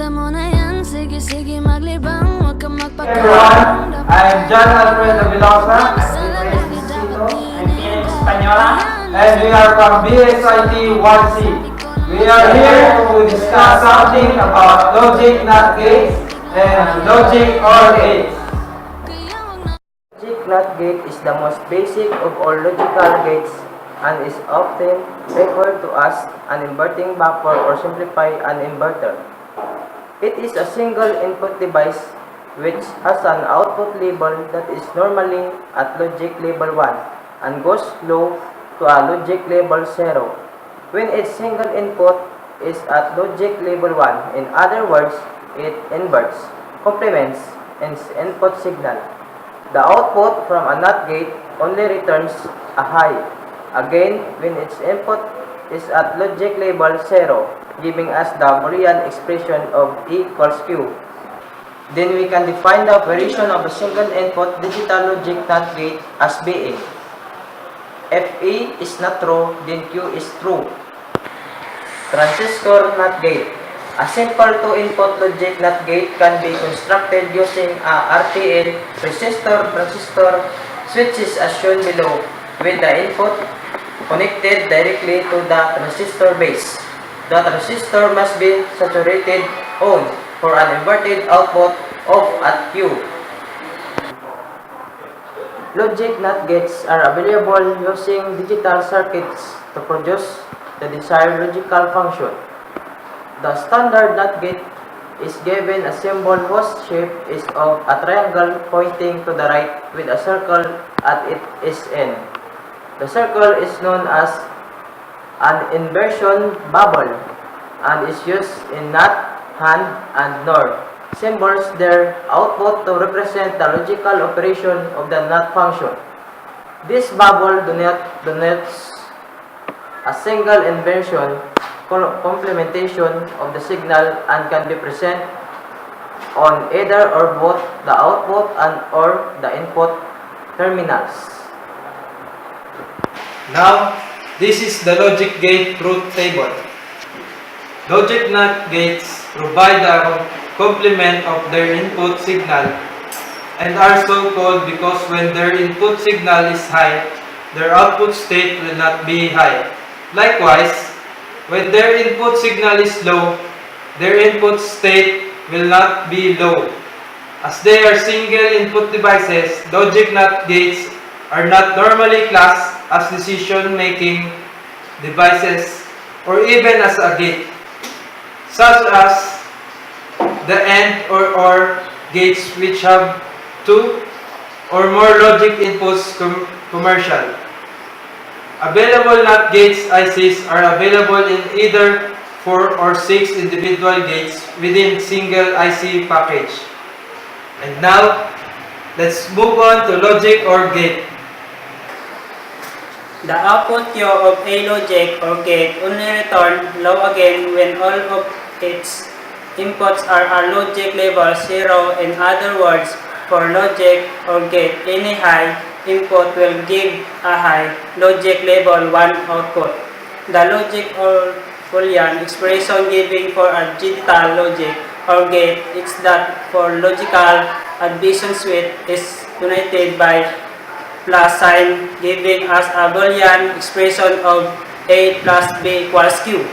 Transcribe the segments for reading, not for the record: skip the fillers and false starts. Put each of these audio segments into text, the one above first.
mo na yan, sige maglibang, huwag ka Everyone, I'm John Alfredo Vilosa. I'm Pierre Española. And we are from BSIT 1C. We are here to discuss something about logic not gates and logic or gates. Logic NOT gate is the most basic of all logical gates and is often referred to as an inverting buffer or simplify an inverter. It is a single input device which has an output label that is normally at logic label 1 and goes low to a logic label 0 when its single input is at logic label 1. In other words, it inverts, complements its input signal. The output from a NOT gate only returns a high, again when its input is at logic label 0, giving us the Boolean expression of E equals Q. Then we can define the operation of a single input digital logic NOT gate as being: if A is not true, then Q is true. Transistor NOT gate. A simple two-input logic NOT gate can be constructed using a RTL resistor-transistor switches as shown below, with the input connected directly to the transistor base. The transistor must be saturated on for an inverted output of at Q. Logic NOT gates are available using digital circuits to produce the desired logical function. The standard NOT gate is given a symbol whose shape is of a triangle pointing to the right with a circle at its end. The circle is known as an inversion bubble and is used in NOT, AND, and NOR symbols their output to represent the logical operation of the NOT function. This bubble denotes a single inversion complementation of the signal and can be present on either or both the output and or the input terminals. Now, this is the logic gate truth table. Logic NOT gates provide a complement of their input signal and are so called because when their input signal is high, their output state will not be high. Likewise, when their input signal is low, their input state will not be low. As they are single input devices, logic NOT gates are not normally classed as decision-making devices or even as a gate, such as the AND or OR gates which have two or more logic inputs commercial. Available NOT gates ICs are available in either 4 or 6 individual gates within single IC package. And now, let's move on to logic OR gate. The output Q of a logic or gate only return low again when all of its inputs are at logic level 0. In other words, for logic or gate, any high input will give a high logic level 1 output. The logic or Boolean expression given for a digital logic or gate is that for logical addition suite is denoted by plus sign, giving us a Boolean expression of A plus B equals Q.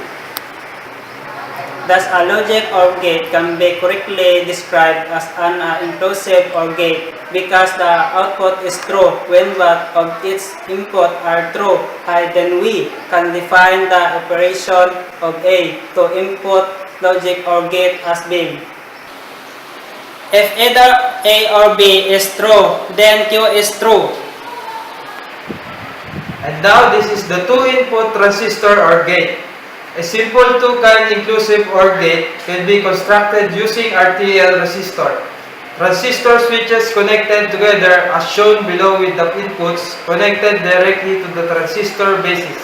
Thus, a logic OR gate can be correctly described as an inclusive OR gate because the output is true when both of its input are true. Then we can define the operation of A to input logic OR gate as being: if either A or B is true, then Q is true. And now this is the two-input transistor OR gate. A simple two-kind inclusive OR gate can be constructed using RTL resistor. Transistor switches connected together as shown below with the inputs connected directly to the transistor bases.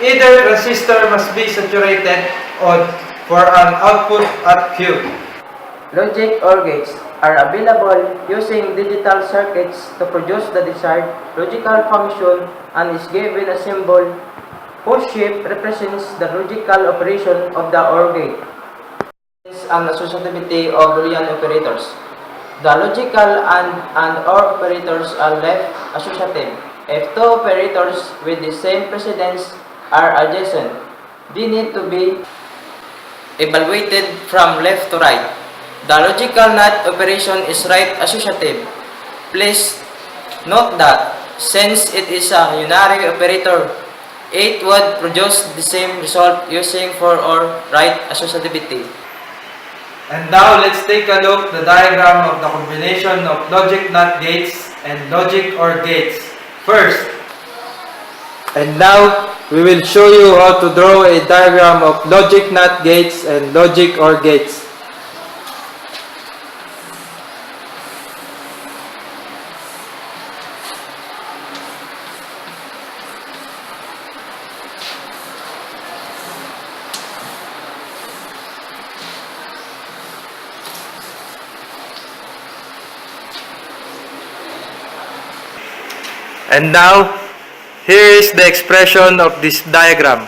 Either transistor must be saturated on for an output at Q. Logic OR gates are available using digital circuits to produce the desired logical function and is given a symbol whose shape represents the logical operation of the OR gate. and associativity of Boolean operators. The logical and or operators are left associative. If two operators with the same precedence are adjacent, they need to be evaluated from left to right. The logical NOT operation is right associative. Please note that since it is a unary operator, it would produce the same result using for or right associativity. And now let's take a look at the diagram of the combination of logic NOT gates and logic OR gates. First, and now we will show you how to draw a diagram of logic NOT gates and logic OR gates. And now, here is the expression of this diagram.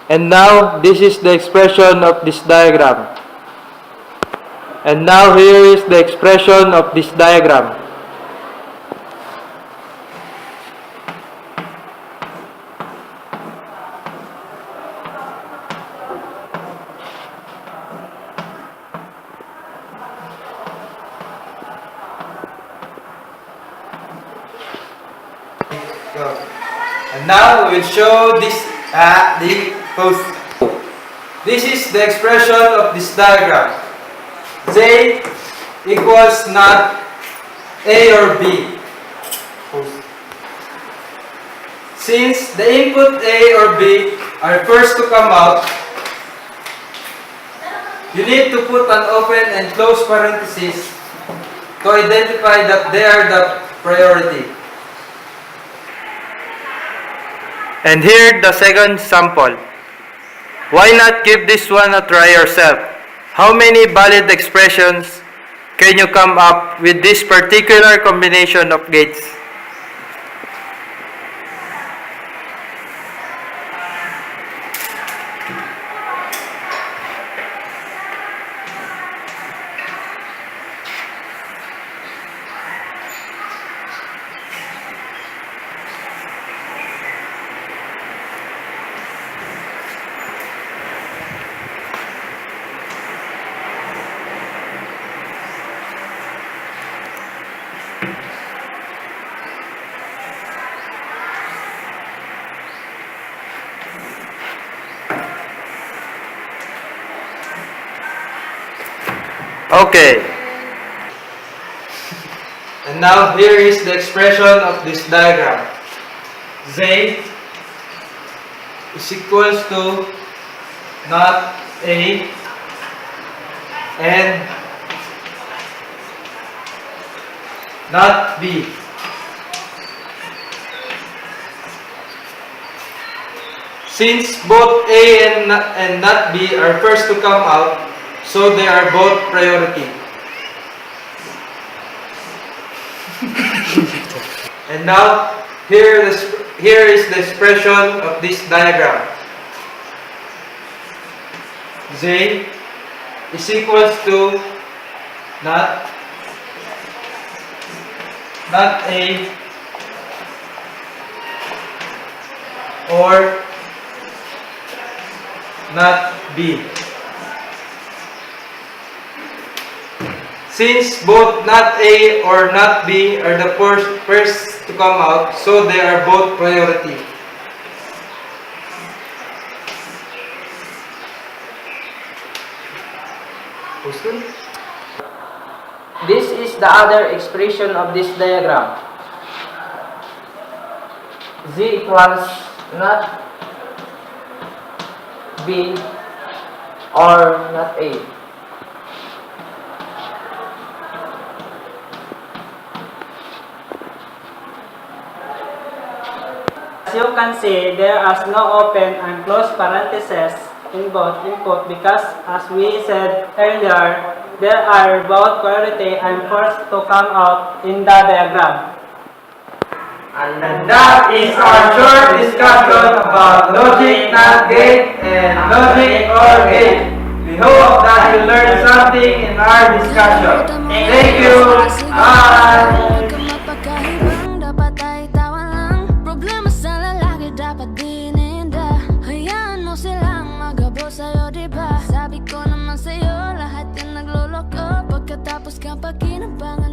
And now, this is the expression of this diagram. And now here is the expression of this diagram. And now we will show this the post. This is the expression of this diagram. J equals not A or B. Since the input A or B are first to come out, you need to put an open and close parenthesis to identify that they are the priority. And here the second sample. Why not give this one a try yourself? How many valid expressions can you come up with this particular combination of gates? Okay. And now here is the expression of this diagram. Z is equals to not A and not B. Since both A and not B are first to come out, so they are both priority. And now, here is the expression of this diagram. Z is equals to not A or not B. Since both not A or not B are the first to come out, so they are both priority. This is the other expression of this diagram. Z equals not B or not A. you can see, there is no open and closed parentheses in both input because, as we said earlier, there are both priority and first to come out in the diagram. And that is our short discussion about logic NAND gate and logic OR gate. We hope that you learned something in our discussion. Thank you. Bye. Huwag kang mapagkahibang, dapat ay tawa lang. Problema sa lalaki, dapat dininda. Hayaan mo silang magabo sa'yo, diba? Sabi ko naman sa'yo, lahat yan nagluloko. Pagkatapos kang pagkinabangan